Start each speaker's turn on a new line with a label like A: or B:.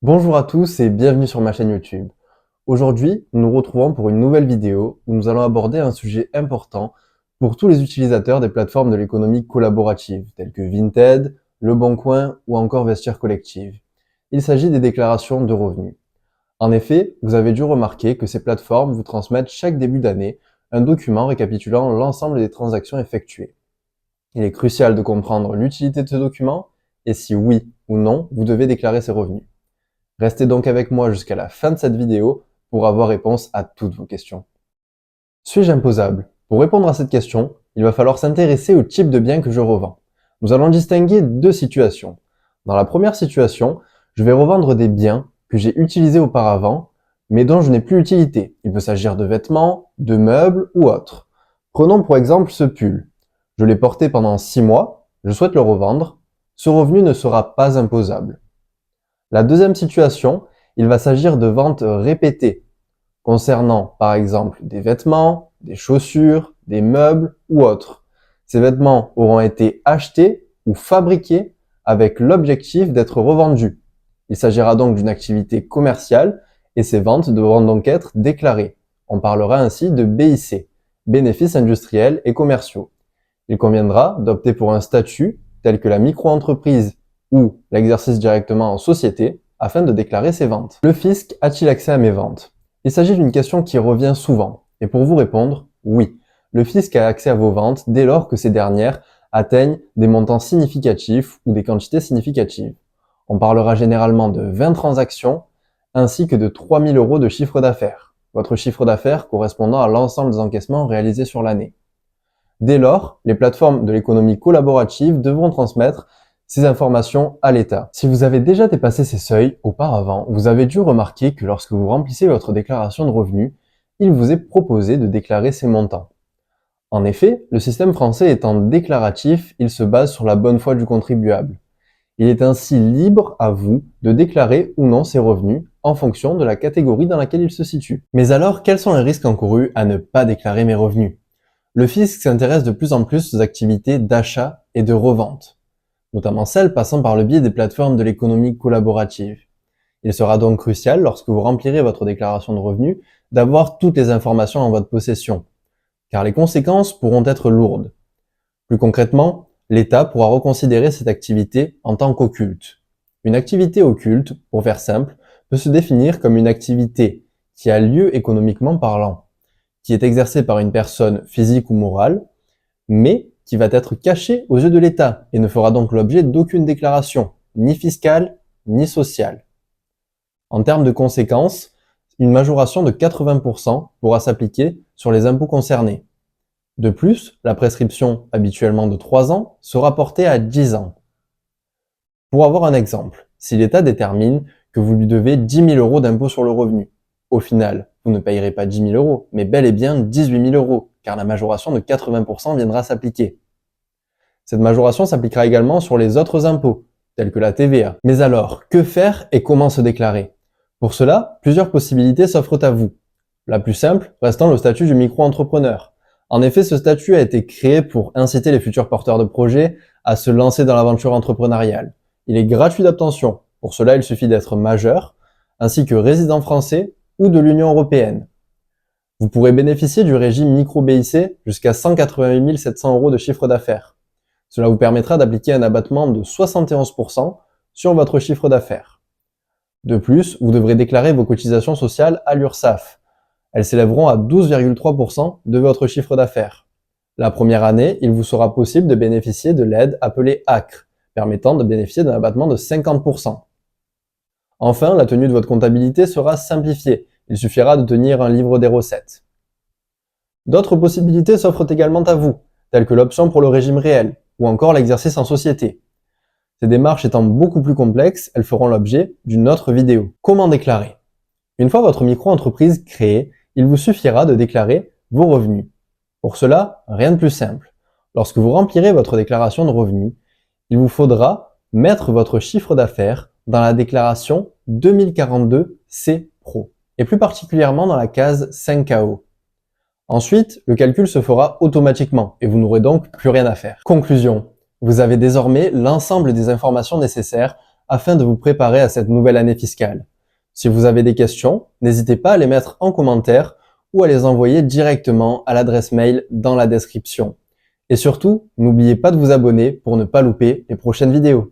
A: Bonjour à tous et bienvenue sur ma chaîne YouTube. Aujourd'hui, nous nous retrouvons pour une nouvelle vidéo où nous allons aborder un sujet important pour tous les utilisateurs des plateformes de l'économie collaborative telles que Vinted, Le Bon Coin ou encore Vestiaire Collective. Il s'agit des déclarations de revenus. En effet, vous avez dû remarquer que ces plateformes vous transmettent chaque début d'année un document récapitulant l'ensemble des transactions effectuées. Il est crucial de comprendre l'utilité de ce document et si oui ou non vous devez déclarer ces revenus. Restez donc avec moi jusqu'à la fin de cette vidéo pour avoir réponse à toutes vos questions. Suis-je imposable? Pour répondre à cette question, il va falloir s'intéresser au type de bien que je revends. Nous allons distinguer deux situations. Dans la première situation, je vais revendre des biens que j'ai utilisés auparavant, mais dont je n'ai plus utilité. Il peut s'agir de vêtements, de meubles ou autres. Prenons pour exemple ce pull. Je l'ai porté pendant 6 mois, je souhaite le revendre. Ce revenu ne sera pas imposable. La deuxième situation, il va s'agir de ventes répétées, concernant par exemple des vêtements, des chaussures, des meubles ou autres. Ces vêtements auront été achetés ou fabriqués avec l'objectif d'être revendus. Il s'agira donc d'une activité commerciale et ces ventes devront donc être déclarées. On parlera ainsi de BIC, bénéfices industriels et commerciaux. Il conviendra d'opter pour un statut tel que la micro-entreprise ou l'exercice directement en société afin de déclarer ses ventes. Le fisc a-t-il accès à mes ventes? Il s'agit d'une question qui revient souvent. Et pour vous répondre, oui. Le fisc a accès à vos ventes dès lors que ces dernières atteignent des montants significatifs ou des quantités significatives. On parlera généralement de 20 transactions ainsi que de 3 000 € de chiffre d'affaires. Votre chiffre d'affaires correspondant à l'ensemble des encaissements réalisés sur l'année. Dès lors, les plateformes de l'économie collaborative devront transmettre ces informations à l'État. Si vous avez déjà dépassé ces seuils auparavant, vous avez dû remarquer que lorsque vous remplissez votre déclaration de revenus, il vous est proposé de déclarer ces montants. En effet, le système français étant déclaratif, il se base sur la bonne foi du contribuable. Il est ainsi libre à vous de déclarer ou non ces revenus en fonction de la catégorie dans laquelle il se situe. Mais alors, quels sont les risques encourus à ne pas déclarer mes revenus? Le fisc s'intéresse de plus en plus aux activités d'achat et de revente, notamment celles passant par le biais des plateformes de l'économie collaborative. Il sera donc crucial, lorsque vous remplirez votre déclaration de revenus, d'avoir toutes les informations en votre possession, car les conséquences pourront être lourdes. Plus concrètement, l'État pourra reconsidérer cette activité en tant qu'occulte. Une activité occulte, pour faire simple, peut se définir comme une activité qui a lieu économiquement parlant, qui est exercée par une personne physique ou morale, mais qui va être cachée aux yeux de l'État et ne fera donc l'objet d'aucune déclaration, ni fiscale, ni sociale. En termes de conséquences, une majoration de 80% pourra s'appliquer sur les impôts concernés. De plus, la prescription, habituellement de 3 ans, sera portée à 10 ans. Pour avoir un exemple, si l'État détermine que vous lui devez 10 000 € d'impôt sur le revenu, au final, vous ne payerez pas 10 000 €, mais bel et bien 18 000 €, car la majoration de 80% viendra s'appliquer. Cette majoration s'appliquera également sur les autres impôts, tels que la TVA. Mais alors, que faire et comment se déclarer? Pour cela, plusieurs possibilités s'offrent à vous. La plus simple restant le statut du micro-entrepreneur. En effet, ce statut a été créé pour inciter les futurs porteurs de projets à se lancer dans l'aventure entrepreneuriale. Il est gratuit d'obtention. Pour cela, il suffit d'être majeur, ainsi que résident français ou de l'Union européenne. Vous pourrez bénéficier du régime micro-BIC jusqu'à 188 700 € de chiffre d'affaires. Cela vous permettra d'appliquer un abattement de 71% sur votre chiffre d'affaires. De plus, vous devrez déclarer vos cotisations sociales à l'URSSAF. Elles s'élèveront à 12,3% de votre chiffre d'affaires. La première année, il vous sera possible de bénéficier de l'aide appelée ACRE, permettant de bénéficier d'un abattement de 50%. Enfin, la tenue de votre comptabilité sera simplifiée. Il suffira de tenir un livre des recettes. D'autres possibilités s'offrent également à vous, telles que l'option pour le régime réel, ou encore l'exercice en société. Ces démarches étant beaucoup plus complexes, elles feront l'objet d'une autre vidéo. Comment déclarer? Une fois votre micro-entreprise créée, il vous suffira de déclarer vos revenus. Pour cela, rien de plus simple. Lorsque vous remplirez votre déclaration de revenus, il vous faudra mettre votre chiffre d'affaires dans la déclaration 2042 C Pro, et plus particulièrement dans la case 5KO. Ensuite, le calcul se fera automatiquement et vous n'aurez donc plus rien à faire. Conclusion. Vous avez désormais l'ensemble des informations nécessaires afin de vous préparer à cette nouvelle année fiscale. Si vous avez des questions, n'hésitez pas à les mettre en commentaire ou à les envoyer directement à l'adresse mail dans la description. Et surtout, n'oubliez pas de vous abonner pour ne pas louper les prochaines vidéos.